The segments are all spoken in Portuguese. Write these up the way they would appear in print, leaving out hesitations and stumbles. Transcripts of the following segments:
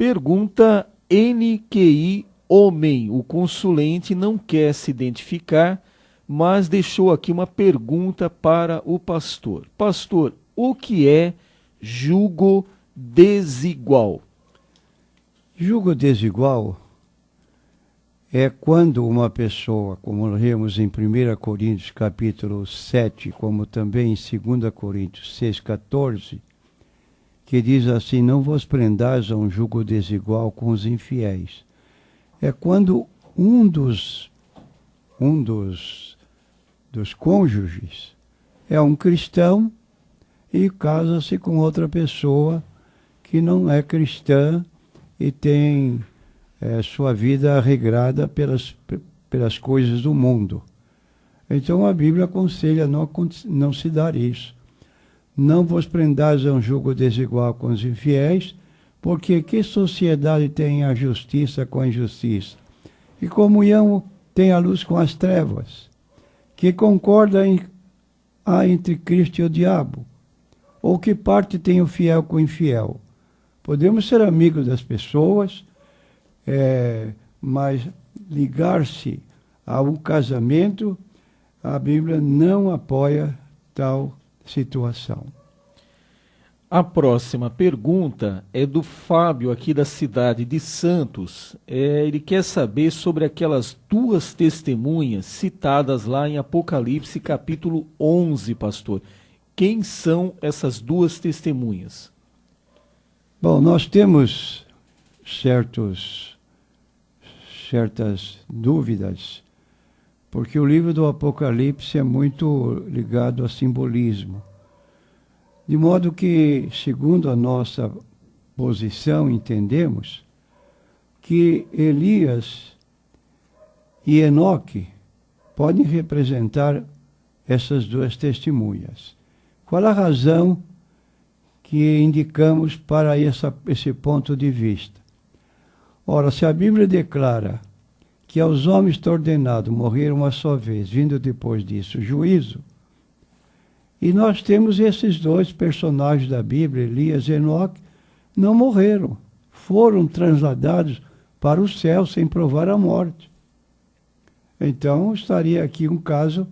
Pergunta NQI Homem. O consulente não quer se identificar, mas deixou aqui uma pergunta para o pastor. Pastor, o que é jugo desigual? Jugo desigual é quando uma pessoa, como lemos em 1 Coríntios capítulo 7, como também em 2 Coríntios 6,14, que diz assim: não vos prendais a um jugo desigual com os infiéis. É quando um dos cônjuges é um cristão e casa-se com outra pessoa que não é cristã e tem sua vida regrada pelas coisas do mundo. Então a Bíblia aconselha não se dar isso. Não vos prendais a um jugo desigual com os infiéis, porque que sociedade tem a justiça com a injustiça? Que comunhão tem a luz com as trevas? Que concorda há entre Cristo e o diabo? Ou que parte tem o fiel com o infiel? Podemos ser amigos das pessoas, mas ligar-se a um casamento, a Bíblia não apoia tal situação. A próxima pergunta é do Fábio, aqui da cidade de Santos. Ele quer saber sobre aquelas duas testemunhas citadas lá em Apocalipse, capítulo 11, pastor. Quem são essas duas testemunhas? Bom, nós temos certas dúvidas, porque o livro do Apocalipse é muito ligado a simbolismo. De modo que, segundo a nossa posição, entendemos que Elias e Enoque podem representar essas duas testemunhas. Qual a razão que indicamos para esse ponto de vista? Ora, se a Bíblia declara que aos homens está ordenado morrer uma só vez, vindo depois disso o juízo, e nós temos esses dois personagens da Bíblia, Elias e Enoque, não morreram, foram transladados para o céu sem provar a morte. Então, estaria aqui um caso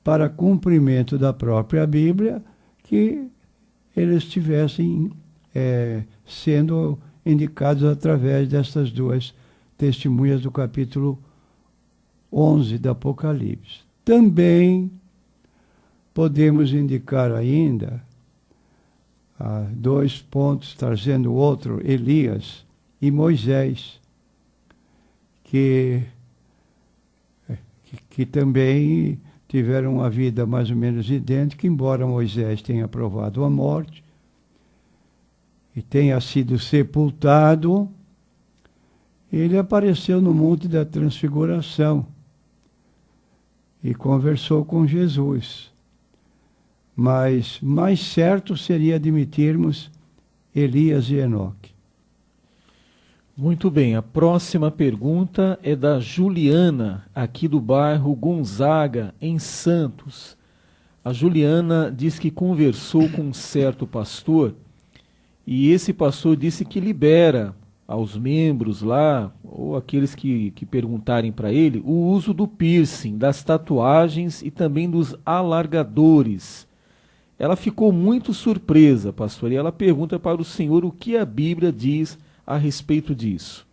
para cumprimento da própria Bíblia, que eles estivessem sendo indicados através dessas duas testemunhas do capítulo 11 do Apocalipse. Também podemos indicar ainda dois pontos, trazendo outro, Elias e Moisés, que também tiveram uma vida mais ou menos idêntica, embora Moisés tenha provado a morte e tenha sido sepultado. Ele apareceu no Monte da Transfiguração e conversou com Jesus. Mas mais certo seria admitirmos Elias e Enoque. Muito bem, a próxima pergunta é da Juliana, aqui do bairro Gonzaga, em Santos. A Juliana diz que conversou com um certo pastor e esse pastor disse que libera aos membros lá, ou aqueles que perguntarem para ele, o uso do piercing, das tatuagens e também dos alargadores. Ela ficou muito surpresa, pastor, e ela pergunta para o senhor o que a Bíblia diz a respeito disso.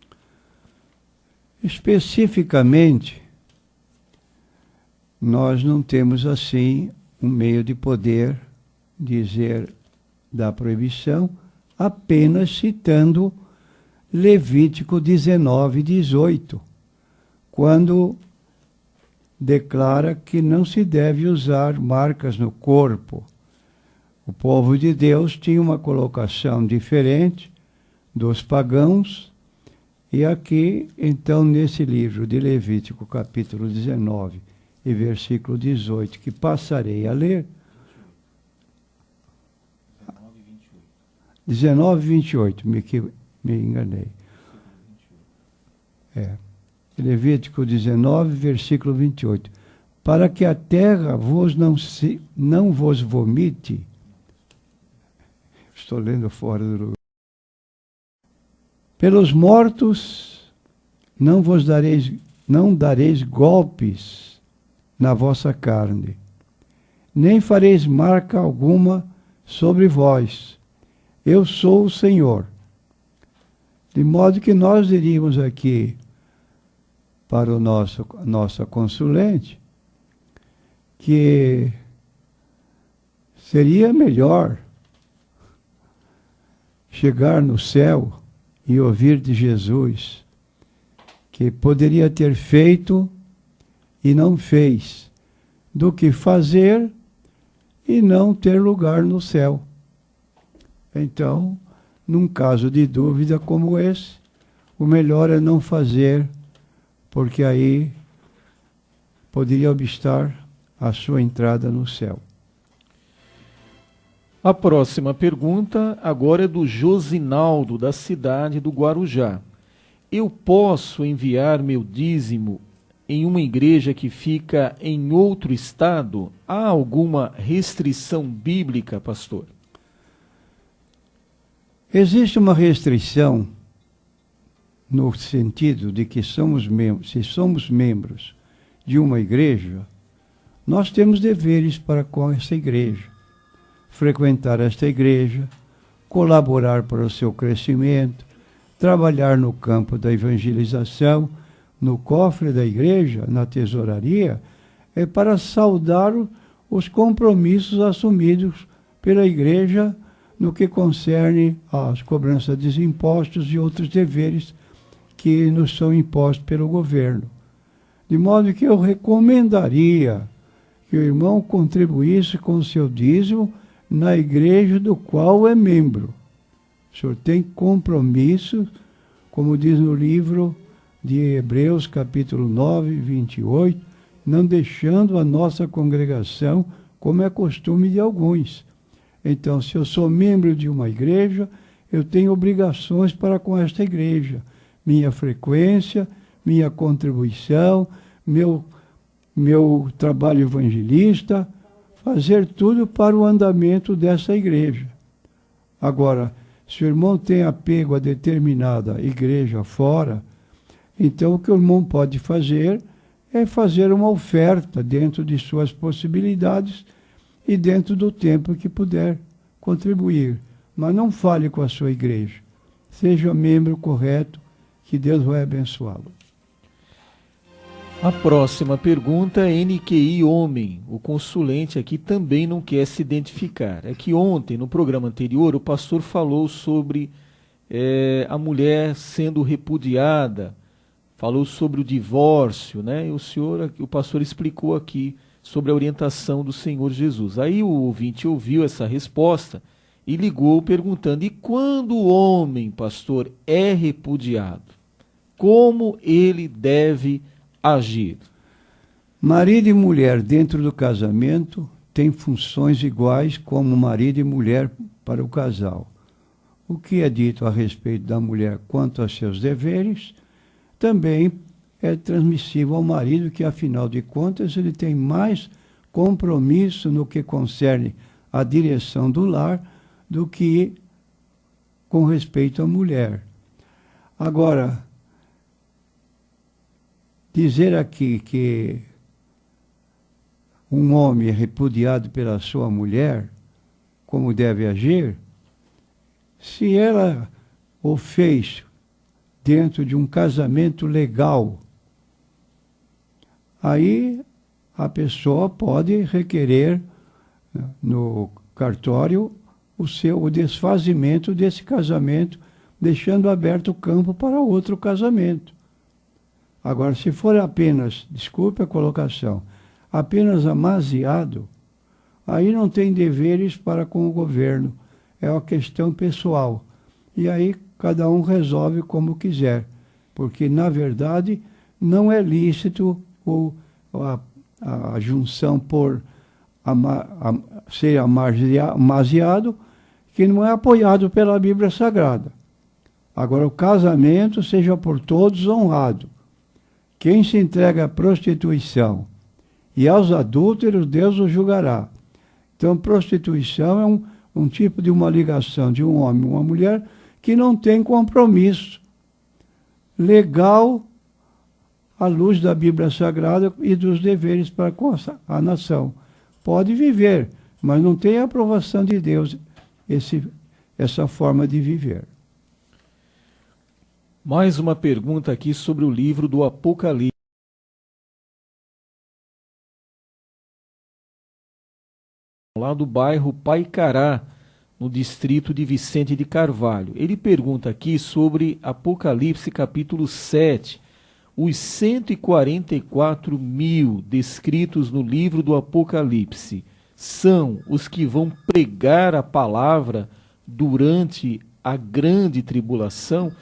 Especificamente, nós não temos assim um meio de poder dizer da proibição, apenas citando Levítico 19:18, quando declara que não se deve usar marcas no corpo. O povo de Deus tinha uma colocação diferente dos pagãos, e aqui, então, nesse livro de Levítico, capítulo 19 e versículo 18, que passarei a ler, 19:28, me enganei. Levítico 19, versículo 28. Para que a terra não vos vomite. Estou lendo fora do lugar. Pelos mortos não dareis golpes na vossa carne, nem fareis marca alguma sobre vós. Eu sou o Senhor. De modo que nós diríamos aqui para o nossa consulente que seria melhor chegar no céu e ouvir de Jesus que poderia ter feito e não fez, do que fazer e não ter lugar no céu. Então, num caso de dúvida como esse, o melhor é não fazer, porque aí poderia obstar a sua entrada no céu. A próxima pergunta agora é do Josinaldo, da cidade do Guarujá. Eu posso enviar meu dízimo em uma igreja que fica em outro estado? Há alguma restrição bíblica, pastor? Existe uma restrição no sentido de que se somos membros de uma igreja, nós temos deveres para com essa igreja. Frequentar esta igreja, colaborar para o seu crescimento, trabalhar no campo da evangelização, no cofre da igreja, na tesouraria, é para saldar os compromissos assumidos pela igreja no que concerne às cobranças de impostos e outros deveres que nos são impostos pelo governo. De modo que eu recomendaria que o irmão contribuísse com o seu dízimo na igreja do qual é membro. O senhor tem compromisso, como diz no livro de Hebreus, capítulo 9, 28, não deixando a nossa congregação, como é costume de alguns. Então, se eu sou membro de uma igreja, eu tenho obrigações para com esta igreja. Minha frequência, minha contribuição, meu trabalho evangelista, fazer tudo para o andamento dessa igreja. Agora, se o irmão tem apego a determinada igreja fora, então o que o irmão pode fazer é fazer uma oferta dentro de suas possibilidades e dentro do tempo que puder contribuir. Mas não fale com a sua igreja. Seja membro correto, que Deus vai abençoá-lo. A próxima pergunta é NQI Homem. O consulente aqui também não quer se identificar. É que ontem, no programa anterior, o pastor falou sobre a mulher sendo repudiada, falou sobre o divórcio, né? E o pastor explicou aqui sobre a orientação do Senhor Jesus. Aí o ouvinte ouviu essa resposta e ligou perguntando: e quando o homem, pastor, é repudiado, como ele deve agir? Marido e mulher dentro do casamento têm funções iguais como marido e mulher para o casal. O que é dito a respeito da mulher quanto aos seus deveres também é transmissível ao marido, que afinal de contas ele tem mais compromisso no que concerne a direção do lar do que com respeito à mulher. Agora, dizer aqui que um homem é repudiado pela sua mulher, como deve agir, se ela o fez dentro de um casamento legal, aí a pessoa pode requerer no cartório o desfazimento desse casamento, deixando aberto o campo para outro casamento. Agora, se for apenas, desculpe a colocação, apenas amaziado, aí não tem deveres para com o governo, é uma questão pessoal. E aí cada um resolve como quiser, porque, na verdade, não é lícito a junção por ser amaziado, que não é apoiado pela Bíblia Sagrada. Agora, o casamento seja por todos honrado. Quem se entrega à prostituição e aos adúlteros, Deus o julgará. Então, prostituição é um tipo de uma ligação de um homem e uma mulher que não tem compromisso legal à luz da Bíblia Sagrada e dos deveres para com a nação. Pode viver, mas não tem a aprovação de Deus essa forma de viver. Mais uma pergunta aqui sobre o livro do Apocalipse. Lá do bairro Paicará, no distrito de Vicente de Carvalho. Ele pergunta aqui sobre Apocalipse capítulo 7, os 144 mil descritos no livro do Apocalipse são os que vão pregar a palavra durante a grande tribulação?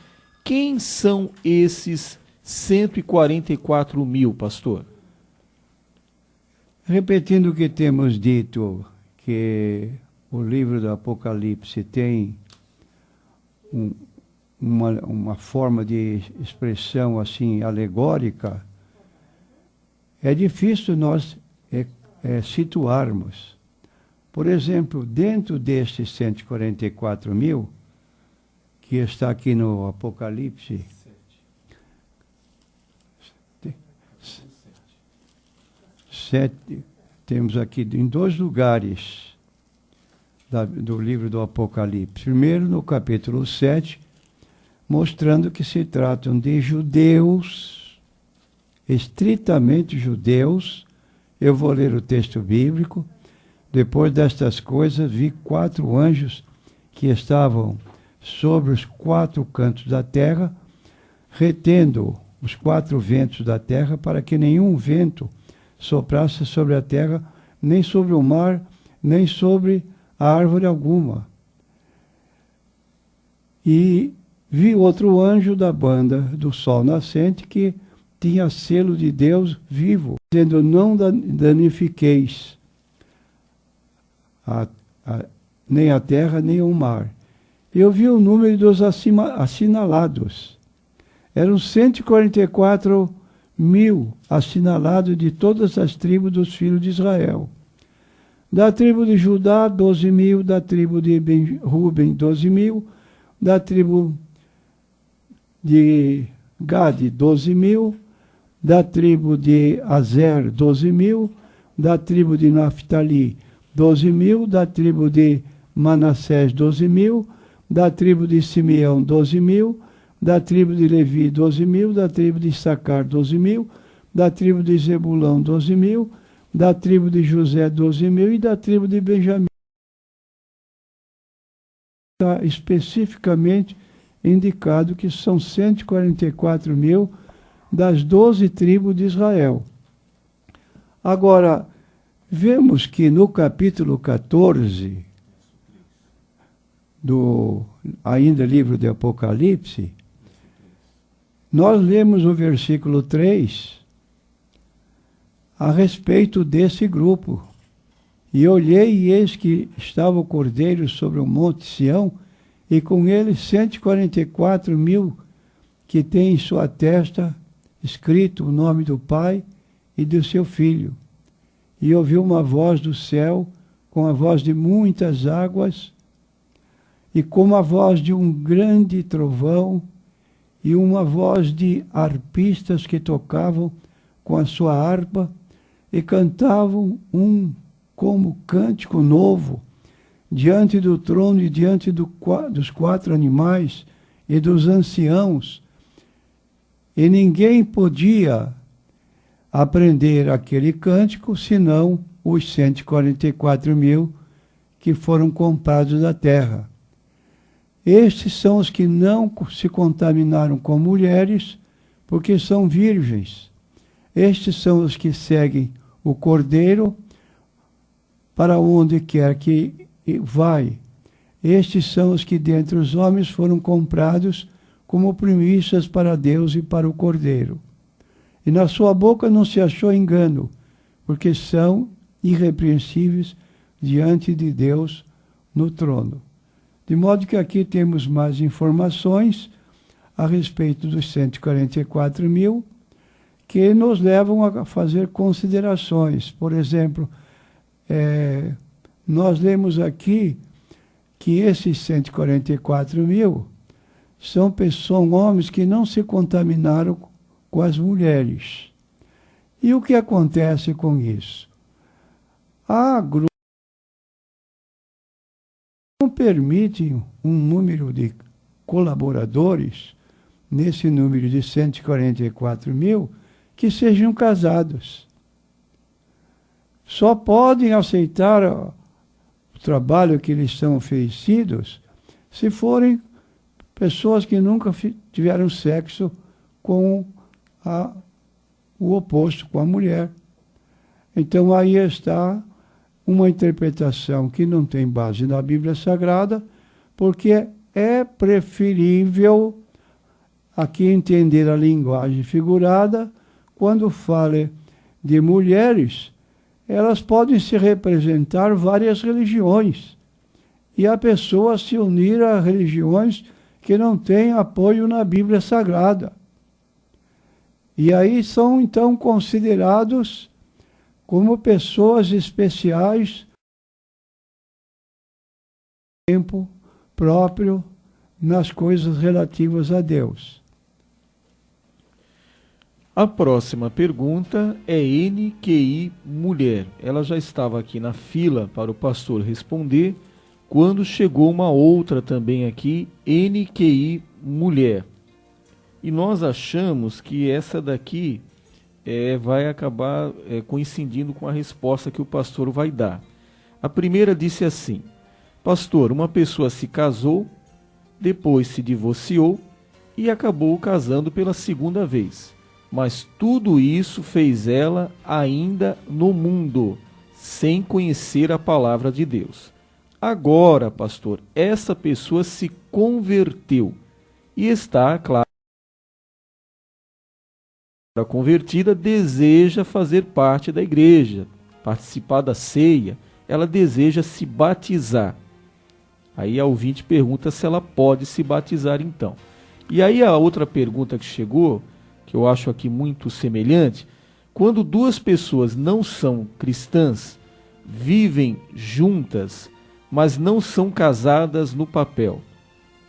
Quem são esses 144 mil, pastor? Repetindo o que temos dito, que o livro do Apocalipse tem uma forma de expressão assim alegórica, é difícil nós situarmos. Por exemplo, dentro destes 144 mil, que está aqui no Apocalipse, temos aqui em 2 lugares do livro do Apocalipse. Primeiro, no capítulo 7, mostrando que se tratam de judeus, estritamente judeus. Eu vou ler o texto bíblico. Depois destas coisas, vi 4 anjos que estavam sobre os 4 cantos da terra, retendo os 4 ventos da terra, para que nenhum vento soprasse sobre a terra, nem sobre o mar, nem sobre a árvore alguma. E vi outro anjo da banda do sol nascente, que tinha selo de Deus vivo, dizendo: não danifiqueis nem a terra, nem o mar. Eu vi o número dos assinalados. Eram 144 mil assinalados de todas as tribos dos filhos de Israel. Da tribo de Judá, 12 mil. Da tribo de Ruben, 12 mil. Da tribo de Gade, 12 mil. Da tribo de Azer, 12 mil. Da tribo de Naftali, 12 mil. Da tribo de Manassés, 12 mil. Da tribo de Simeão, 12 mil. Da tribo de Levi, 12 mil. Da tribo de Issacar, 12 mil. Da tribo de Zebulão, 12 mil. Da tribo de José, 12 mil. E da tribo de Benjamim. Está especificamente indicado que são 144 mil das 12 tribos de Israel. Agora, vemos que no capítulo 14 do ainda livro de Apocalipse, nós lemos o versículo 3 a respeito desse grupo. E olhei, e eis que estava o Cordeiro sobre o monte Sião, e com ele 144 mil, que tem em sua testa escrito o nome do Pai e do seu Filho. E ouvi uma voz do céu, com a voz de muitas águas, e como a voz de um grande trovão, e uma voz de harpistas que tocavam com a sua harpa, e cantavam como cântico novo, diante do trono e diante dos 4 animais e dos anciãos. E ninguém podia aprender aquele cântico, senão os 144 mil que foram comprados da terra. Estes são os que não se contaminaram com mulheres, porque são virgens. Estes são os que seguem o Cordeiro para onde quer que vai. Estes são os que dentre os homens foram comprados como primícias para Deus e para o Cordeiro. E na sua boca não se achou engano, porque são irrepreensíveis diante de Deus no trono. De modo que aqui temos mais informações a respeito dos 144 mil, que nos levam a fazer considerações. Por exemplo, nós lemos aqui que esses 144 mil são homens que não se contaminaram com as mulheres. E o que acontece com isso? Há grupos que não permitem um número de colaboradores, nesse número de 144 mil, que sejam casados. Só podem aceitar o trabalho que eles são oferecidos se forem pessoas que nunca tiveram sexo com o oposto, com a mulher. Então aí está uma interpretação que não tem base na Bíblia Sagrada, porque é preferível aqui entender a linguagem figurada. Quando fala de mulheres, elas podem se representar várias religiões, e a pessoa se unir a religiões que não têm apoio na Bíblia Sagrada. E aí são então considerados como pessoas especiais, tempo próprio nas coisas relativas a Deus. A próxima pergunta é NQI Mulher. Ela já estava aqui na fila para o pastor responder, quando chegou uma outra também aqui, NQI Mulher. E nós achamos que essa daqui vai acabar coincidindo com a resposta que o pastor vai dar. A primeira disse assim: pastor, uma pessoa se casou, depois se divorciou e acabou casando pela segunda vez. Mas tudo isso fez ela ainda no mundo, sem conhecer a palavra de Deus. Agora, pastor, essa pessoa se converteu e está, claro, a convertida deseja fazer parte da igreja, participar da ceia, ela deseja se batizar. Aí a ouvinte pergunta se ela pode se batizar então. E aí a outra pergunta que chegou, que eu acho aqui muito semelhante: quando duas pessoas não são cristãs, vivem juntas, mas não são casadas no papel.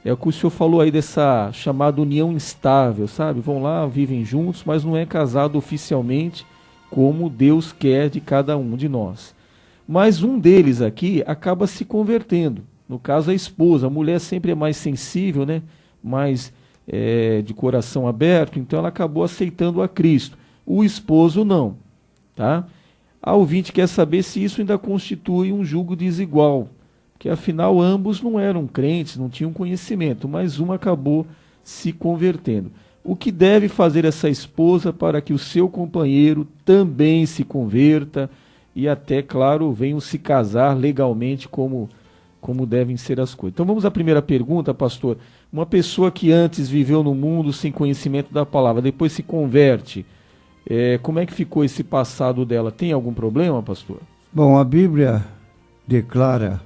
É o que o senhor falou aí dessa chamada união instável, sabe? Vão lá, vivem juntos, mas não é casado oficialmente como Deus quer de cada um de nós. Mas um deles aqui acaba se convertendo. No caso, a esposa. A mulher sempre é mais sensível, né? Mais de coração aberto, então ela acabou aceitando a Cristo. O esposo não, tá? A ouvinte quer saber se isso ainda constitui um julgo desigual, porque afinal ambos não eram crentes, não tinham conhecimento, mas uma acabou se convertendo. O que deve fazer essa esposa para que o seu companheiro também se converta e até, claro, venham se casar legalmente como devem ser as coisas? Então vamos à primeira pergunta, pastor. Uma pessoa que antes viveu no mundo sem conhecimento da palavra, depois se converte, como é que ficou esse passado dela? Tem algum problema, pastor? Bom, a Bíblia declara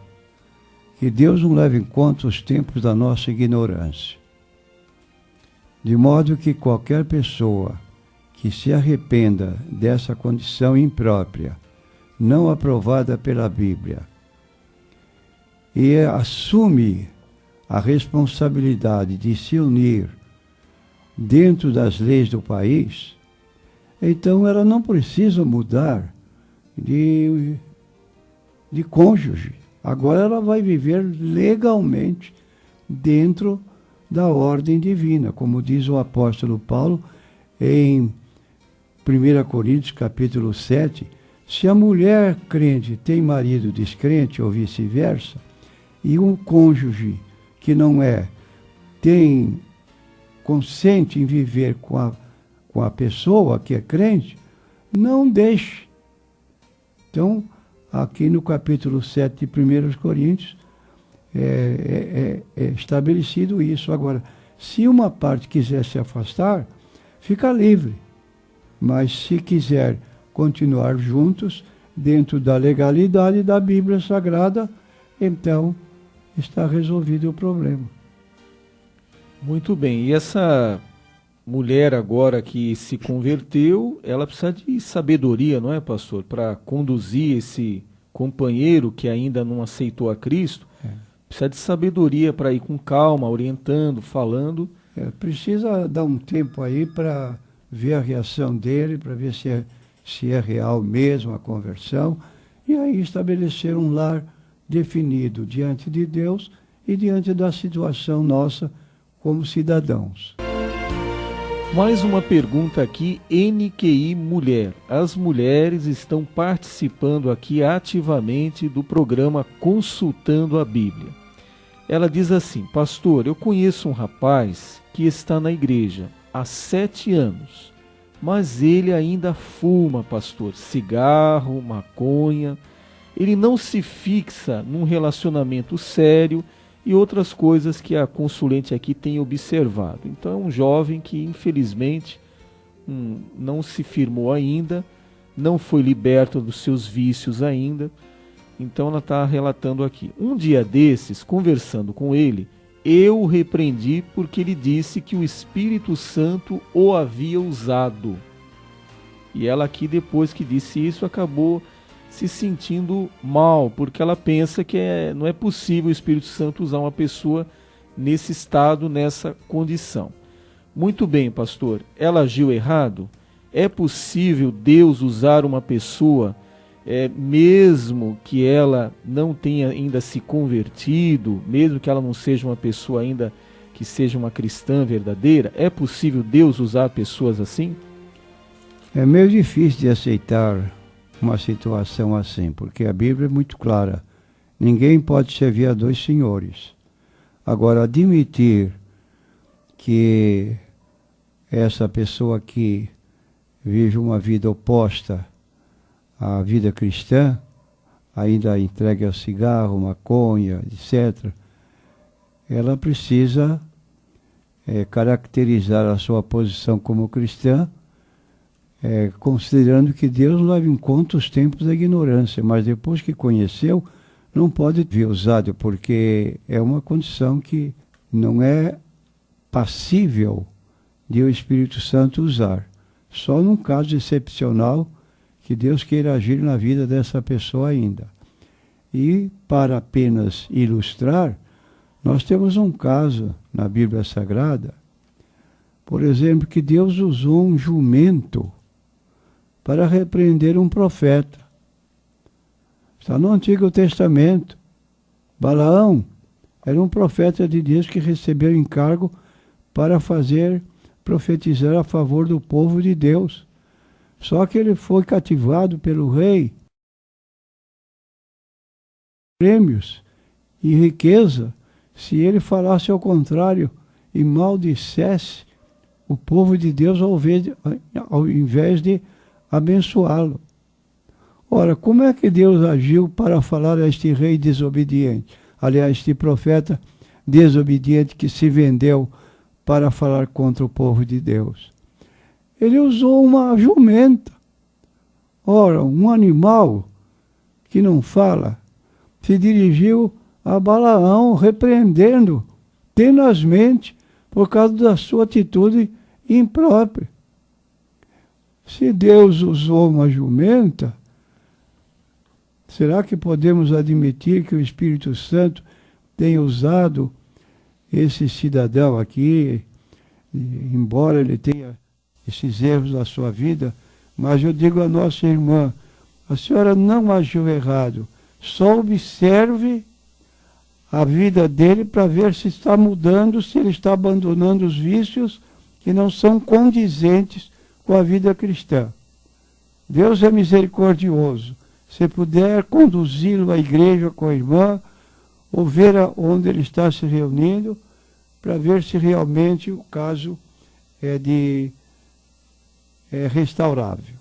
que Deus não leva em conta os tempos da nossa ignorância. De modo que qualquer pessoa que se arrependa dessa condição imprópria, não aprovada pela Bíblia, e assume a responsabilidade de se unir dentro das leis do país, então ela não precisa mudar de cônjuge. Agora ela vai viver legalmente dentro da ordem divina, como diz o apóstolo Paulo em 1 Coríntios capítulo 7, se a mulher crente tem marido descrente ou vice-versa, e um cônjuge que não consente em viver com a pessoa que é crente, não deixe. Então, aqui no capítulo 7 de 1 Coríntios, é estabelecido isso. Agora, se uma parte quiser se afastar, fica livre. Mas se quiser continuar juntos, dentro da legalidade da Bíblia Sagrada, então está resolvido o problema. Muito bem. E essa mulher agora que se converteu, ela precisa de sabedoria, não é, pastor? Para conduzir esse companheiro que ainda não aceitou a Cristo, Precisa de sabedoria para ir com calma, orientando, falando. Precisa dar um tempo aí para ver a reação dele, para ver se é real mesmo a conversão, e aí estabelecer um lar definido diante de Deus e diante da situação nossa como cidadãos. Mais uma pergunta aqui, NQI Mulher. As mulheres estão participando aqui ativamente do programa Consultando a Bíblia. Ela diz assim: pastor, eu conheço um rapaz que está na igreja há 7 anos, mas ele ainda fuma, pastor, cigarro, maconha. Ele não se fixa num relacionamento sério e outras coisas que a consulente aqui tem observado. Então é um jovem que infelizmente não se firmou ainda, não foi liberto dos seus vícios ainda. Então ela está relatando aqui. Um dia desses, conversando com ele, eu o repreendi porque ele disse que o Espírito Santo o havia usado. E ela aqui, depois que disse isso, acabou se sentindo mal, porque ela pensa que não é possível o Espírito Santo usar uma pessoa nesse estado, nessa condição. Muito bem, pastor. Ela agiu errado? É possível Deus usar uma pessoa mesmo que ela não tenha ainda se convertido, mesmo que ela não seja uma pessoa ainda que seja uma cristã verdadeira? É possível Deus usar pessoas assim? É meio difícil de aceitar uma situação assim, porque a Bíblia é muito clara. Ninguém pode servir a 2 senhores. Agora, admitir que essa pessoa aqui vive uma vida oposta a vida cristã, ainda entregue ao cigarro, maconha, etc., ela precisa caracterizar a sua posição como cristã, considerando que Deus não leva em conta os tempos da ignorância, mas depois que conheceu, não pode vir usado, porque é uma condição que não é passível de o Espírito Santo usar. Só num caso excepcional que Deus queira agir na vida dessa pessoa ainda. E, para apenas ilustrar, nós temos um caso na Bíblia Sagrada, por exemplo, que Deus usou um jumento para repreender um profeta. Está no Antigo Testamento. Balaão era um profeta de Deus que recebeu encargo para profetizar a favor do povo de Deus. Só que ele foi cativado pelo rei, prêmios e riqueza, se ele falasse ao contrário e maldissesse o povo de Deus ao invés de abençoá-lo. Ora, como é que Deus agiu para falar a este rei desobediente? Aliás, este profeta desobediente que se vendeu para falar contra o povo de Deus. Ele usou uma jumenta. Ora, um animal que não fala, se dirigiu a Balaão repreendendo tenazmente por causa da sua atitude imprópria. Se Deus usou uma jumenta, será que podemos admitir que o Espírito Santo tenha usado esse cidadão aqui, embora ele tenha esses erros na sua vida? Mas eu digo à nossa irmã, a senhora não agiu errado, só observe a vida dele para ver se está mudando, se ele está abandonando os vícios que não são condizentes com a vida cristã. Deus é misericordioso. Se puder conduzi-lo à igreja com a irmã, ou ver onde ele está se reunindo, para ver se realmente o caso é restaurável.